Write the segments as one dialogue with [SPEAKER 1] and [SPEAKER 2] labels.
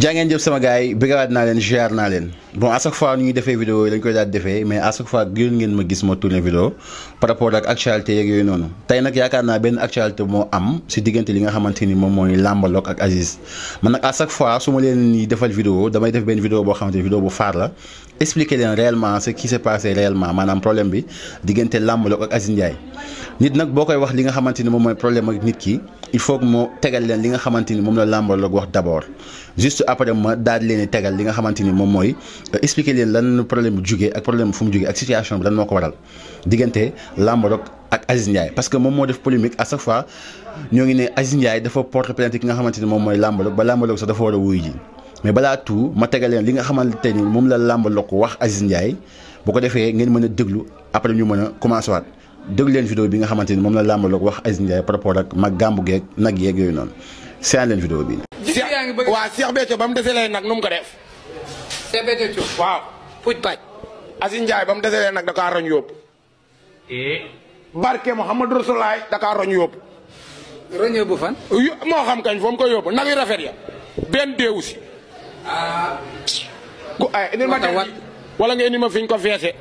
[SPEAKER 1] jaa ngeen jëf sama gars yi bëggaat naa leen ziar naa leen bon à chaque fois ñu ngi defee vidéo yi dañ koy daal di defee mais à chaque fois gën ngeen ma gis ma tourné vidéo par rapport ak actualité yeeg yooyu noonu tey nag yaakaar naa benn actualité moo am si diggante li nga xamante ni moom mooy Lamba Lock ak Aziz man nag à chaque fois su ma leen ni defal vidéo damay def benn vidéo boo xamante ni vidéo bu faar la expliquer leen réellement ce qui s'est passé réellement maanaam problème bi diggante Lamba Lock ak Aziz Ndiaye nit nag boo koy wax li nga xamante ni moom mooy problème ak nit ki il faut que moo tegal leen li nga xamante ni moom la Lamba Lock wax d'abord juste après ma daal leen tegal li nga xamante ni moom mooy expliquer leen lan problème bu jugee ak problème fu mu jugee ak situation bi lan moo ko waral diggante Lamba Lock ak Aziz Ndiaye parce que moom moo def polémique à chaque fois ñoo ngi ne Aziz Ndiaye dafa porte plainte ki nga xamante ni moom mooy Lamba Lock ba Lamba Lock sax dafa war a wuyu ji mais balaa tout ma tegal leen li nga xamante ni moom la Lamba Lock wax Aziz Ndiaye bu ko defee ngeen mën a déglu après ñu mën a commencé waat déglu leen vidéo bi nga xamante ni moom la Lamba Lock wax Aziz Ndiaye par rapport ak mag gàmbu geeg nag yeeg yooyu noonu seetaan leen vidéo bi.
[SPEAKER 2] waaw Cheikh Béthio ba mu deselee nag nu mu ko def.
[SPEAKER 3] Cheikh Béthio
[SPEAKER 2] waaw
[SPEAKER 3] puj taj.
[SPEAKER 2] Aziz Ndiaye ba mu deselee nag da kaa roñ yóbbu. barke Mouhamadou Rasulaay da kaa roñ yóbbu.
[SPEAKER 3] roñ yóbbu fan.
[SPEAKER 2] moo xam kañ foo mu ko yóbbu nag yu rafet ya benn deewu si. indil ma tey wala nga indi ma fi ñu ko feese.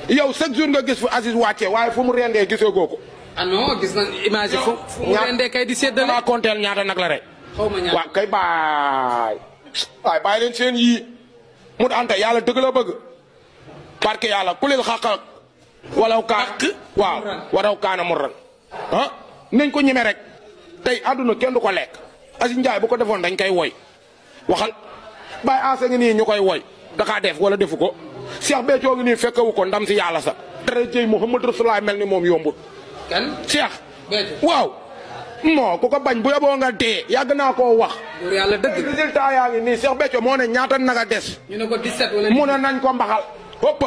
[SPEAKER 2] yow chaque jour nga gis fu Aziz wàcce waaye fu mu rendee gisoo ko.
[SPEAKER 3] ah non gis nañ image fu mu rendee kay di séddale.
[SPEAKER 2] maa konteel ñaata nag la rek.
[SPEAKER 3] xaw ma ñaata
[SPEAKER 2] waaw kay waay bàyyi leen seen yii mu anta yàlla dëgg la bëgg parce yàlla ku leen xàq walaw kaan waaw waraw kaana mu ran ah nañ ko ñeme rek tey àdduna kenn du ko lekk Aziz Ndiaye bu ko defoon dañ koy woy waxal bàyyi asa ngi nii ñu koy woy dakaa def wala defu ko Cheikh Béthio ngi nii fekkewu ko ndam si yàlla sax dara jëy Mouhamadou Rasulaay mel ni moom yombut
[SPEAKER 3] kan
[SPEAKER 2] Cheikh
[SPEAKER 3] Béthio
[SPEAKER 2] waaw moo ku ko bañ bu yeboo nga dee yàgg naa koo wax.
[SPEAKER 3] yàlla dëgg
[SPEAKER 2] résultat yaa ngi nii Cheikh Béthio moo ne ñaata naga des.
[SPEAKER 3] ñu ne ko 17 wala.
[SPEAKER 2] mu ne nañ ko mbaxal. hop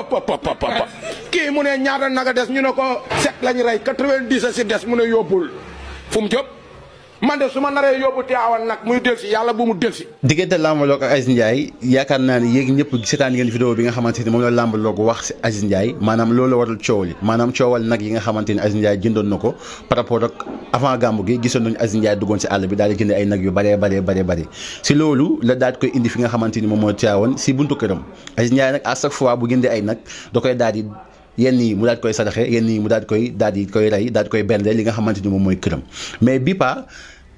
[SPEAKER 2] kii mu ne ñaata naga des ñu ne ko 7 lañ rey 90 si des mu ne yóbbul fu mu jëm man de su ma naree yóbbu Tiwaawan nag muy delsi yàlla bu mu delsi.
[SPEAKER 1] diggante Lamba Lock ak Aziz Ndiaye yaakaar naa ne yéegi ñëpp seetaan ngeen vidéo bi nga xamante ni moom la Lamba Lock wax si Aziz Ndiaye maanaam loolu waral coow li maanaam coowal nag yi nga xamante ni Aziz Ndiaye jëndoon na ko par rapport ak avant gàmmu gi gisoon nañu Aziz Ndiaye duggoon si àll bi daal di jënd ay nag yu bëree si loolu la daal di koy indi fi nga xamante ni moom moo Tiwaawan si buntu këram Aziz Ndiaye nag à chaque fois bu jëndee ay nag da koy daal di yenn yi mu daal di koy sadaxe yenn yi mu daal di koy rey daal di koy bernde li nga xamante ni moom mooy këram mais bi pa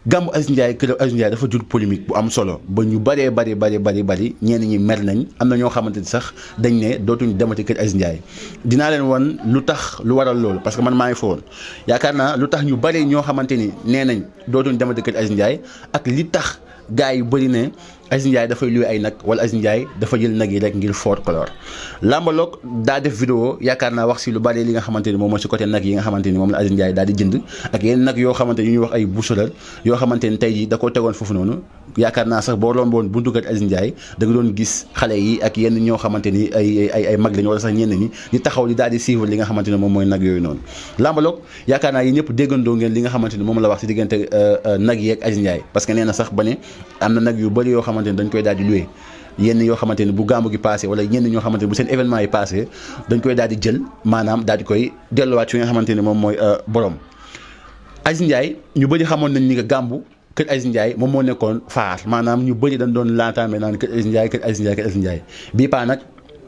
[SPEAKER 1] gàmmu Aziz Ndiaye kër Aziz Ndiaye dafa jur polémique bu am solo ba ñu bëree bëri ñenn ñi mer nañ am na ñoo xamante ni sax dañ ne dootuñ demati kër Aziz Ndiaye dinaa leen wan lu tax lu waral loolu parce que man maa ngi fa woon yaakaar naa lu tax ñu bëri ñoo xamante ni nee nañ dootuñ demati kër Aziz Ndiaye ak li tax gars yu bëri ne Aziz Ndiaye dafay luy ay nag wala Aziz Ndiaye dafa jël nag yi rek ngir folklore Lamba Lock daa def vidéo yaakaar naa wax si lu bari li nga xamante ni moom mooy si côté nag yi nga xamante ni moom la Aziz Ndiaye daal di jënd ak yenn nag yoo xamante ni ñuy wax ay buusalal yoo xamante ni tey jii da ko tegoon foofu noonu yaakaar naa sax boo romboon buntu kër Aziz Ndiaye da nga doon gis xale yi ak yenn ñoo xamante ni ay mag lañu wala sax ñenn ñi di taxaw di daal di suivre li nga xamante ni moom mooy nag yooyu noonu Lamba Lock yaakaar naa yi ñëpp déggandoo ngeen li nga xamante ni moom la wax si diggante nag yi ak Aziz Ndiaye parce que nee na sax ba ne am na nag yu bëri yoo xamante ni dañ koy daal di loué yenn yoo xamante ni bu gàmmu gi passé wala ñenn ñoo xamante ni bu seen événement yi passé dañ koy daal di jël maanaam daal di koy delluwaat fi nga xamante ni moom mooy borom Aziz Ndiaye ñu bëri xamoon nañ ni que gàmbu kër Aziz Ndiaye moom moo nekkoon faar maanaam ñu bëri dañ doon laataame naan kër Aziz Ndiaye kër Aziz Ndiaye kër Aziz Ndiaye bii paa nag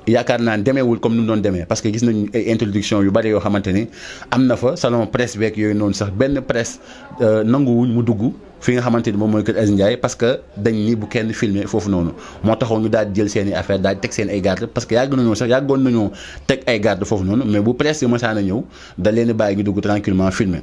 [SPEAKER 1] yaakaar naa demeewul comme ni mu doon demee parce que gis nañu ay introduction yu bëri yoo xamante ni am na fa salon presse beeg yooyu noonu sax benn presse nanguwuñ mu dugg fi nga xamante ni moom mooy kër Aziz Ndiaye parce que dañ ni bu kenn filmer foofu noonu moo taxoon ñu daal di jël seen i affaire daal di teg seen ay garde parce que yàggoon nañoo teg ay garde foofu noonu mais bu presse yi mësaan a ñëw da leen bàyyi ñu dugg tranquillement filmer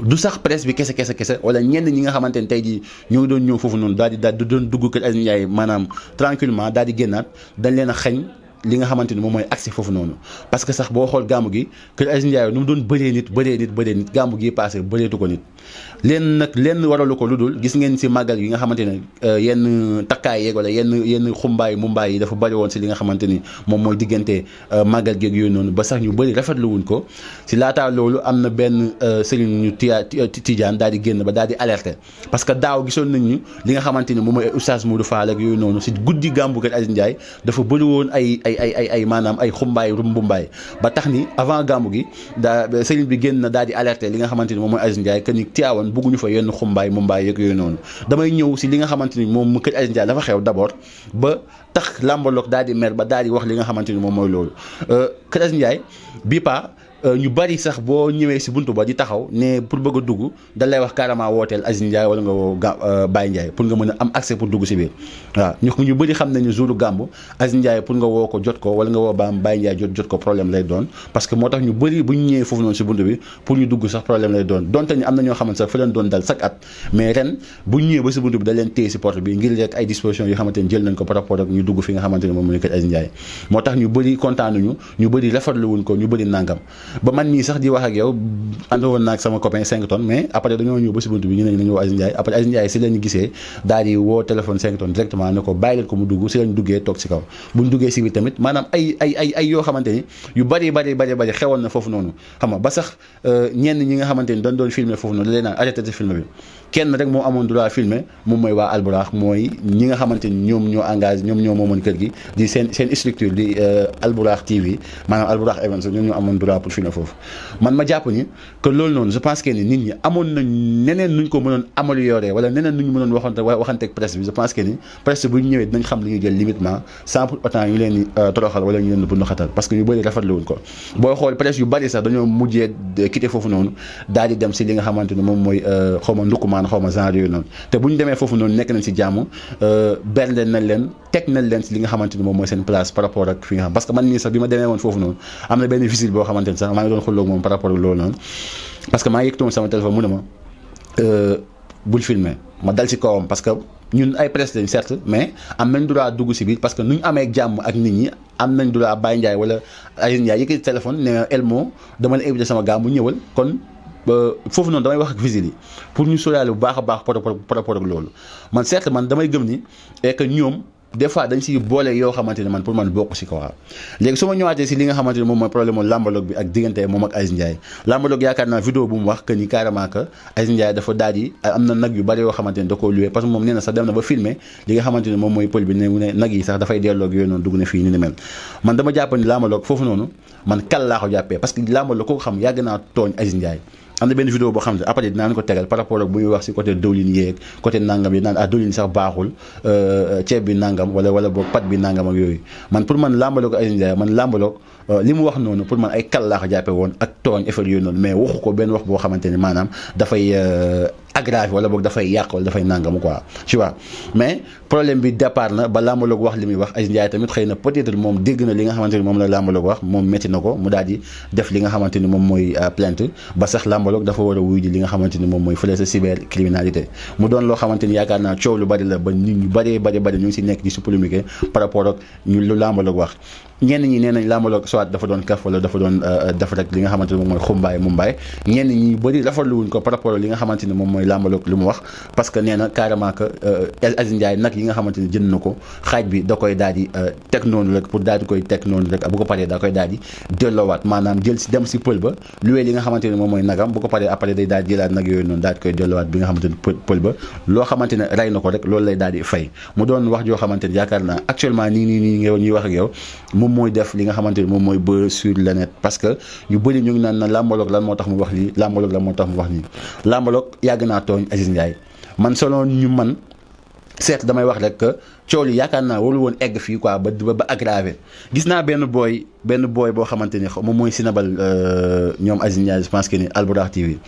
[SPEAKER 1] du sax presse bi kese wala ñenn ñi nga xamante ni tey jii ñoo doon ñëw foofu noonu daal di doon dugg kër Aziz Ndiaye maanaam tranquillement daal di génnaat dañ leen a xañ li nga xamante ni moom mooy accès foofu noonu parce que sax boo xool gàmmu gi kër Aziz Ndiaye nu mu doon bëree nit gàmmu gi passé bëreetu ko nit lenn waralu ko lu dul gis ngeen si màggal yi nga xamante ne yenn takkaay yeeg wala yenn xumbaay mumbaay yi dafa bëri woon si li nga xamante ni moom mooy diggante màggal geeg yooyu noonu ba sax ñu bëri rafetlu wuñ ko si laataa loolu am na benn sëriñ ñu Tijaan daal di génn ba daal di alerter parce que daaw gisoon nañ ñu li nga xamante ni moom mooy Oustaz Modou Fall ak yooyu noonu si guddi gàmmu kër Aziz Ndiaye dafa bëri woon ay ay maanaam ay xumbaay rumbumbaay ba tax ni avant gàmmu gi daa sëriñ bi génn na daal di alerter li nga xamante ni moom mooy Aziz Ndiaye que ni Tivaouane bëgguñu fa yenn xumbaay mumbaay yeeg yooyu noonu damay ñëw si li nga xamante ni moom kër Aziz Ndiaye dafa xew d'abord ba tax làmbaloog daal di mer ba daal di wax li nga xamante ni moom mooy loolu kër Aziz Ndiaye bii pa ñu bari sax boo ñëwee si buntu ba di taxaw ne pour bëgg a dugg da lay wax carrément wooteel Aziz Ndiaye wala nga woo Baye Ndiaye pour nga mën a am accès pour dugg si biir waaw ñu bëri xam nañu jouru gàmmu Aziz Ndiaye pour nga woo ko jot ko wala nga woo Baye Ndiaye jot ko problème lay doon parce que moo tax ñu bëri bu ñu ñëwee foofu noonu si buntu bi pour ñu dugg sax problème lay doon donte ni am na ñoo xamante sax fa leen doon dal chaque at mais ren bu ñu ñëwee ba si buntu bi da leen téye si porte bi ngir rek ay dispositions yoo xamante ni jël nañ ko par rapport ak ñu dugg fi nga xamante ni moom mooy kër Aziz Ndiaye moo tax ñu bëri kontaanuñu ñu bëri rafetlu wuñ ko ñu bëri nangam ba man mii sax wax ak yow ànd woon naa ak sama copain 5 tonnes mais après dañoo ñëw ba si buntu bi ñu ne ñu woo Aziz Ndiaye après Aziz Ndiaye si lañu gisee daal di woo téléphone 5 tonnes directement ne ko bàyyi leen ko mu dugg si lañ duggee toog si kaw buñ duggee si biir tamit maanaam ay yoo xamante ni yu bari xewoon na foofu noonu xam nga ba sax ñenn ñi nga xamante ni dañ doon filmer foofu noonu da leen naan arrêté de filmer bi kenn rek moo amoon droit filmer moom mooy waa Alburax mooy ñi nga xamante ni ñoom ñoo engagé ñoom ñoo moomoon kër gi di seen structure di Alburax TV maanaam Alburax Events ñoom ñoo amoon droit pour filmer foofu man ma jàpp ni que loolu noonu je pense que ni nit ñi amoon nañ neneen nuñ ko mënoon améliorer wala neneen nuñ mënoon waxante ak presse bi je pense que ni presse bu ñu ñëwee dinañ xam li ñuy jël limitement sans pour autant ñu leen toroxal wala ñu leen bundu xatal parce que ñu bëri rafetlu wuñ ko booy xool presse yu bëri sax dañoo mujjee quitté foofu noonu daal di dem si li nga xamante ni moom mooy xaw ma ndukkumaan xaw ma genre yooyu noonu te bu ñu demee foofu noonu nekk nañ si jàmm berndeel nañ leen teg nañ leen si li nga xamante ni moom mooy seen place par rapport ak fi nga xam parce que man mii sax bi ma demee woon foofu noonu am na benn visite boo xamante ni sax maa ngi doon xulloog moom par rapport ak loolu noonu parce que maa ngi yëgtoon sama téléphone mu ne ma bul filmer ma dal si kawam parce que ñun ay presse lañ certes mais am nañ droit dugg si biir parce que nu ñu amee jàmm ak nit ñi am nañ droit Baye Ndiaye wala Aziz Ndiaye yëkkati téléphone ne Elmo dama la invité sama gàmmu ñëwal kon foofu noonu damay wax ak visite yi pour ñu sóoraale bu baax a baax par rapport ak loolu man certes man damay gëm ni et que ñoom des fois dañ siy boole yoo xamante ne man pour man bokk si quoi léegi su ma ñëwaatee si li nga xamante ne moom mooy problème mu lambalogue bi ak diggante moom ak Aziz Ndiaye lambalogue yaakaar naa vidéo bu mu wax que ni carrément que Aziz Ndiaye dafa daal di am na nag yu bari yoo xamante ne da koo loué parce que moom nee na sax dem na ba filmer li nga xamante ne moom mooy pël bi ne mu ne nag yi sax dafay delloog yooyu noonu dugg na fii ni ni mel man dama jàpp ni lambalogue foofu noonu man kal laa ko jàppee parce que lambalogue ko xam yàgg naa tooñ Aziz Ndiaye am na benn vidéo boo xam ne après dinaa ko tegal par rapport ak bu ñuy wax si côté dëwlin yeeg côté nangam yi naan dëwlin sax baaxul ceeb bi nangam wala boog pat bi nangam ak yooyu man pour man lambaloog Aziz Ndiaye man lambaloog li mu wax noonu pour man ay kal laa ko jàppe woon ak tooñ effet yooyu noonu mais waxu ko benn wax boo xamante ne maanaam dafay aggravé wala boog dafay yàq wala dafay nangam quoi tu vois mais problème bi départ na ba lambaloog wax li muy wax Aziz Ndiaye tamit xëy na peut-être moom dégg na li nga xamante ni moom la lambaloog wax moom métti na ko mu daal di def li nga xamante ni moom mooy plainte ba sax lambaloog dafa war a wuy ji li nga xamante ni moom mooy fële sa cybercriminalité mu doon loo xamante ni yaakaar naa coow lu bari la ba nit ñu bari ñu ngi si nekk di si polémique par rapport ak ñu lu lambaloog wax ñenn ñi nee nañ lambaloog soit dafa doon kaf wala dafa doon def rek li nga xamante ni moom mooy xumbaay mumbaay ñenn ñi bari rafetlu wuñ ko par rapport ak li nga xamante ni moom mooy lambaloog lu mu wax parce que nee na carrément que Aziz Ndiaye nag yi nga xamante ni jënd na ko xaaj bi da koy daal di teg noonu rek pour daal di koy teg noonu rek bu ko paree da koy daal di delloowaat maanaam jël si dem si pël ba luwee li nga xamante ni moom mooy nagam bu ko paree après day daal di jëlaat nag yooyu noonu daal di koy delloowaat bi nga xamante ni pël ba loo xamante ne rey na ko rek loolu lay daal di fay mu doon wax joo xamante ni yaakaar naa actuellement nii ñuy wax ak yow moom mooy def li nga xamante ni moom mooy buzz sur le net parce que ñu bëri ñu ngi naan na lambaloog lan moo tax mu wax lii lambaloog lan moo tax mu wax lii lambaloog yàgg naa tooñ Aziz Ndiaye man selon ñu man certes damay wax rek que coow li yaakaar naa warul woon egg fii quoi ba aggravé gis naa benn booy boo xamante ni moom mooy sinabal ñoom Aziz Ndiaye je pense que ni Alburax TV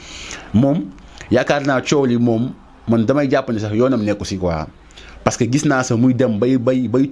[SPEAKER 1] moom yaakaar naa coow li moom man damay jàpp ni sax yoonam nekku si quoi parce que gis naa sax muy dem bay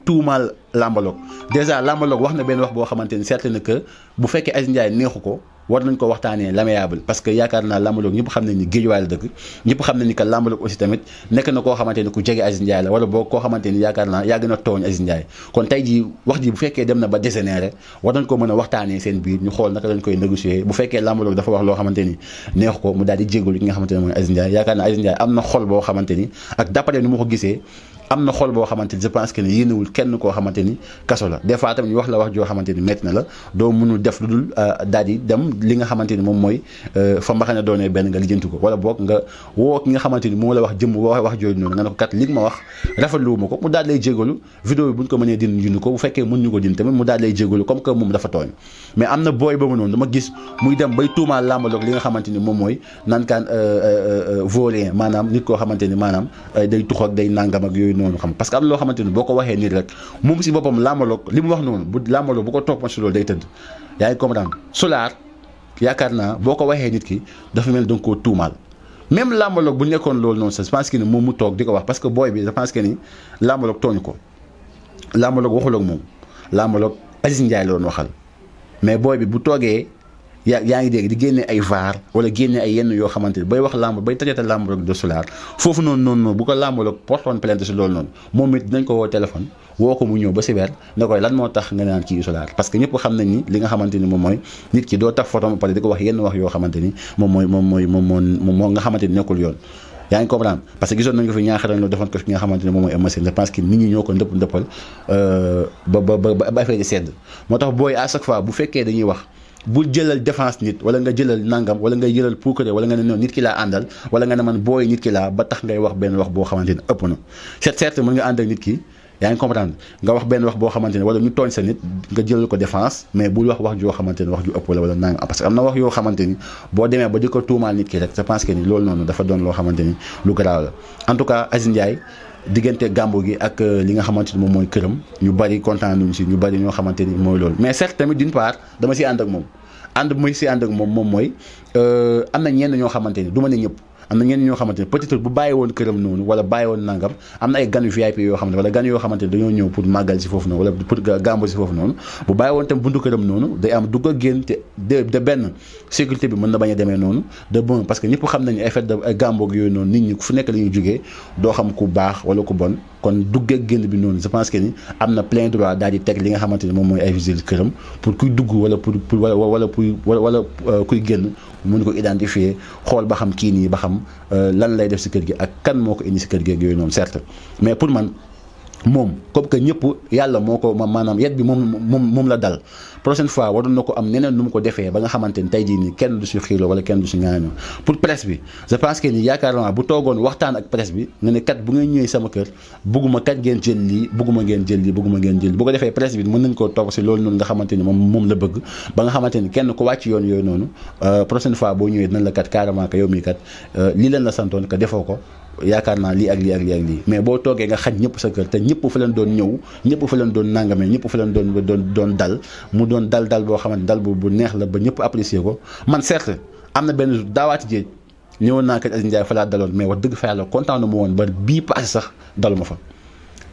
[SPEAKER 1] tuumaal lambaloog déjà lambaloog wax na benn wax boo xamante ni certes na que bu fekkee Aziz Ndiaye neexu ko war nañ ko waxtaanee l'amiable parce que yaakaar naa lambaloog ñëpp xam nañ ni Guédiawaye la dëkk ñëpp xam nañ ni que lambaloog aussi tamit nekk na koo xamante ni ku jege Aziz Ndiaye la wala boo koo xamante ni yaakaar naa yàgg na tooñ Aziz Ndiaye kon tey jii wax ji bu fekkee dem na ba dégénéré war nañ ko mën a waxtaanee seen biir ñu xool naka lañ koy négocier bu fekkee lambaloog dafa wax loo xamante ni neexu ko mu daal di jégalu ki nga xamante ne mooy Aziz Ndiaye yaakaar naa Aziz Ndiaye am na xol boo xamante ni ak d'après ni ma ko gisee am na xol boo xamante ni je pense que ne yéenewul kenn koo xamante ni kaso la des fois tamit ñu wax la wax joo xamante ni métti na la doo mënul def lu dul daal di dem li nga xamante ni moom mooy fa mbaxane doonee benn nga lijjanti ko wala boog nga woo ki nga xamante ni moo la wax jëmm wax jooju noonu nga ne ko kat li nga ma wax rafetlu ma ko mu daal lay jégalu vidéo bi bu ñu ko mënee dindi ko bu fekkee mën ñu ko dindi tamit mu daal lay jégalu comme que moom dafa tooñ mais am na booy ba mu noonu dama gis muy dem bay tuumaal làmbaloog li nga xamante ni moom mooy naan kaan volien maanaam nit koo xamante ni maanaam day tux ak day nangam ak yooyu noonu xam parce que am na loo xamante ni boo ko waxee nit rek moom si boppam làmbaloog li mu wax noonu bu làmbaloog bu ko topp si loolu day tëdd yaa ngi comprendre Solar yaakaar naa boo ko waxee nit ki dafa mel da nga koo tuumaal même làmbaloog bu nekkoon loolu noonu sax je pense que ni moom mu toog di ko wax parce que booy bi je pense que ni làmbaloog tooñu ko làmbaloog waxul ak moom làmbaloog Aziz Ndiaye la doon waxal mais booy bi bu toogee yaa ngi dégg di génne ay vaar wala génne ay yenn yoo xamante ni bay wax làmb bay tajate làmbaloog de Solar foofu noonu bu ko làmbaloog portoon plainte si loolu noonu moom it dinañ ko woo téléphone woo ko mu ñëw ba cyber ne koy lan moo tax nga naan kii Solar parce que ñëpp xam nañ ni li nga xamante ni moom mooy nit ki doo taf photo ba pare di ko wax yenn wax yoo xamante ni moom moo nga xamante ni nekkul yoon yaa ngi comprendre parce que gisoon nañ ko fi ñaaxaran loo defoon ko fi nga xamante ne moom mooy machine je pense que nit ñi ñoo ko ndëppal ba affaire yi sedd moo tax booy à chaque fois bu fekkee dañuy wax bul jëlal défense nit wala nga jëlal nangam wala nga jëlal puukare wala nga ne noonu nit ki laa àndal wala nga ne man booy nit ki laa ba tax ngay wax benn wax boo xamante ni ëpp na certes mën nga ànd ak nit ki yaa ngi comprendre nga wax benn wax boo xamante ne wala ñu tooñ sa nit nga jëlal ko défense mais bul wax joo xamante ne wax ju ëpp wala nangam parce que am na wax yoo xamante ni boo demee ba di ko tuumaal nit ki rek je pense que ni loolu noonu dafa doon loo xamante ni lu garaaw la en tout cas Aziz Ndiaye diggante gàmbu gi ak li nga xamante ni moom mooy këram ñu bari kontaan nañu si ñu bari ñoo xamante ni mooy loolu mais certes tamit d'une part dama si ànd ak moom moom mooy am na ñenn ñoo xamante ni du ma ne ñëpp am na ñenn ñoo xamante ne peut-être bu bàyyi woon këram noonu wala bàyyi woon nangam am na ay gan yu VIP yoo xam ne wala gan yoo xamante ne dañoo ñëw pour màggal si foofu noonu wala pour gàmbo si foofu noonu bu bàyyi woon tam buntu këram noonu day am dugg a génn te de benn sécurité bi mën na bañ a demee noonu de bon parce que ñëpp xam nañu ay fête de ay gàmboog yooyu noonu nit ñi fu nekk la ñuy jógee doo xam ku baax wala ku bon kon dugg ak génn bi noonu je pense que ni am na plein droit daal di teg li nga xamante ni moom mooy ay visite këram pour kuy dugg wala wala kuy génn mun ko identifier xool ba xam kii nii ba xam lan lay def si kër gi ak kan moo ko indi si kër gi ak yooyu noonu certes mais pour man moom comme que ñëpp yàlla moo ko maanaam yet bi moom la dal prochaine fois waroon na ko am neneen nu mu ko defee ba nga xamante ni tey jii nii kenn du si xiiroo wala kenn du si ñaanoo pour presse bi je pense que ni yaakaar naa bu toogoon waxtaan ak presse bi nga ne kat bu ngeen ñëwee sama kër bugguma kat ngeen jël lii bugguma ngeen jël lii bu ko defee presse bi mën nañ koo topp si loolu noonu nga xamante ni moom la bëgg ba nga xamante ni kenn ku wàcc yoon yooyu noonu prochaine fois boo ñëwee dinañ la kat carrément que yow mii kat lii leen la santoon que defoo ko yaakaar naa lii ak lii mais boo toogee nga xañ ñëpp sa kër te ñëpp fa leen doon ñëw ñëpp fa leen doon nangamee ñëpp fa leen doon dal mu doon dal boo xamante dal bu neex la ba ñëpp apprécier ko man certes am na benn daawaati jéej ñëwoon naa kat Aziz Ndiaye fa laa daloon mais wax dëgg fa yàlla kontaan na ma woon ba bii passé sax dalu ma fa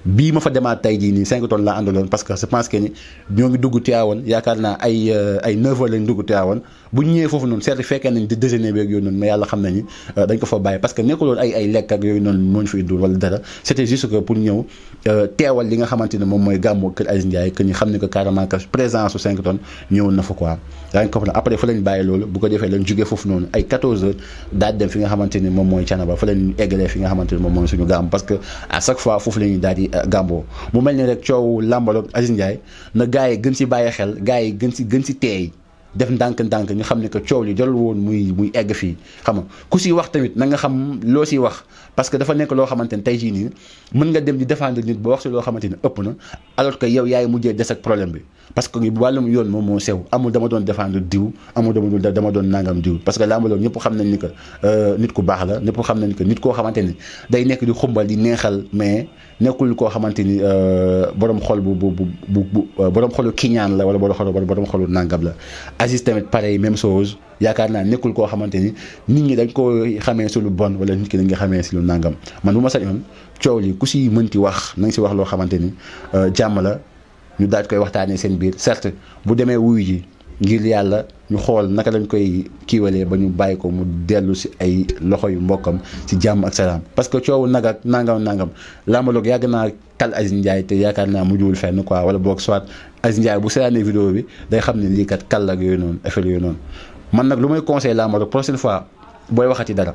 [SPEAKER 1] bii ma fa demaat tey jii nii 5 tonnes laa àndaloon parce que je pense que ni ñoo ngi dugg Tivaouane yaakaar naa ay 9 heures lañ dugg Tivaouane bu ñu ñëwee foofu noonu certes fekkee nañ di déjeuner beeg yooyu noonu mais yàlla xam nañu dañ ko fa bàyyi parce que nekkuloon ay lekk ak yooyu noonu moo ñu fa indul wala dara c'était juste que pour ñëw teewal li nga xamante ne moom mooy gàmmu kër Aziz Ndiaye que ñu xam ne que carrément que présence su 5 tonnes ñëwoon na fa quoi yaa ngi comprendre après fa lañ bàyyi loolu bu ko defee lañ jógee foofu noonu ay 14 heures daal dem fi nga xamante ni moom mooy Thiénaba fa lañ eggalee fi nga xamante ni moom mooy suñu gàmm parce que à chaque fois foofu la ñuy daal di gàmboo mu mel ni rek coow làmbaloog Aziz Ndiaye na gars yi gën si bàyyi xel gars yi gën si teey def ndànk-ndànk ñu xam ne que coow li jarul woon muy egg fii xam nga ku si wax tamit na nga xam loo siy wax parce que dafa nekk loo xamante ni tey jii nii mën nga dem di défendre nit ba wax si loo xamante ni ëpp na alors que yow yaay mujjee des ak problème bi parce que wàllum yoon moom moo sew amul dama doon défendre diw amul dama doon nangam diw parce que làmbaloog ñëpp xam nañ ni que nit ku baax la ñëpp xam nañ que nit koo xamante ni day nekk di xumbal di neexal mais nekkul koo xamante ni borom xol bu borom xolu kiñaan la wala borom xolu nangam la Aziz tamit pareil même chose yaakaar naa nekkul koo xamante ni nit ñi dañ ko xamee si lu bon wala nit ki dañ nga xamee si lu nangam man bu ma sañoon coow li ku si mënti wax na nga si wax loo xamante ni jàmm la ñu daal koy waxtaanee seen biir certes bu demee wuyu ji ngir yàlla ñu xool naka lañ koy kiiwalee ba ñu bàyyi ko mu dellu si ay loxo yu mbokkam si jàmm ak salaam parce que coowu nag ak nangam làmbaloog yàgg naa kal Aziz Ndiaye te yaakaar naa mujjul fenn quoi wala boog soit Aziz Ndiaye bu seetaanee vidéo bi day xam ne lii kat kal ak yooyu noonu effet yooyu noonu man nag lu may conseil làmbaloog prochaine fois booy waxati dara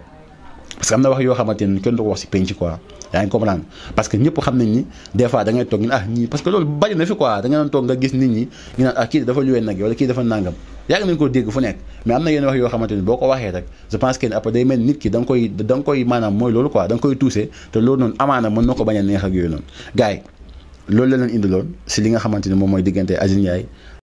[SPEAKER 1] parce que am na wax yoo xamante ni kenn du ko wax si penc quoi yaa ngi comprendre parce que ñëpp xam nañ ni des fois da ngay toog ñu ñii parce que loolu bari na fi quoi da nga doon toog nga gis nit ñi ñu naan kii dafa luwee nag wala kii dafa nangam yàgg nañ ko dégg fu nekk mais am na yenn wax yoo xamante ni boo ko waxee rek je pense que après day mel nit ki da nga koy maanaam mooy loolu quoi da nga koy touché te loolu noonu amaana mën na ko bañ a neex ak yooyu noonu gars yi loolu la leen indiloon si li nga xamante ni moom mooy diggante Aziz Ndiaye